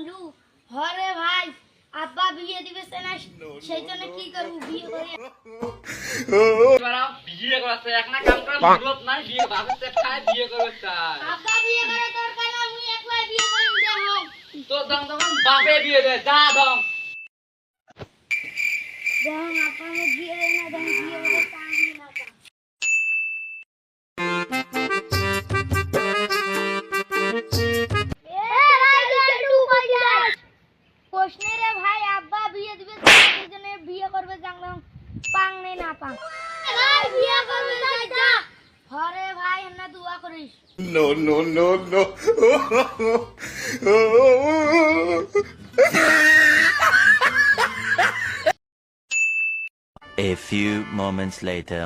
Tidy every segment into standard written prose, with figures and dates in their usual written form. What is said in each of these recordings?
বন্ধু হরে ভাই আব্বা বিয়ে দিবে না সেই জন্য কি করব বিয়ে করে এবারে বিয়ে করতে এক না কাম করে মুরত নাই বিয়ে বাসে খায় বিয়ে করতে চায় আব্বা বিয়ে করে দরকার না আমি একলাই বিয়ে করে দেব তো দাম তখন বাপে বিয়ে দে যা দাম দেন আপনাকে বিয়ে দেয় না দেন বিয়ে করে টাঙ্গি না প্রশ্নে ভাই আব্বা বিয়ে দিবে সেই জন্য বিয়ে করবে জানলাম পাং নেই না পাং ভাই বিয়ে করবে যা হরে ভাই না দোয়া করিস No, no, no, no. A few moments later.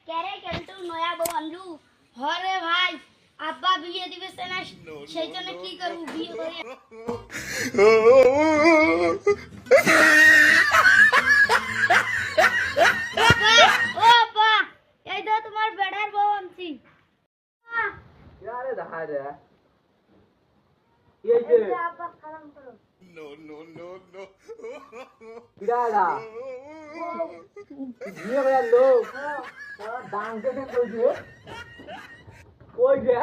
কেরে কিন্তু নয়া বউ আনলু হরে ভাই আব্বা বিয়ে দিবে না সেই জন্য কি করব বিয়ে করে ও পা এই তো তোমার বেড়ার বউ আনছি আরে দেখা রে এই যে আব্বা সালাম করো No, no, no, no. Birla বিয়ে করে লোক দাম কে কই দিয়ে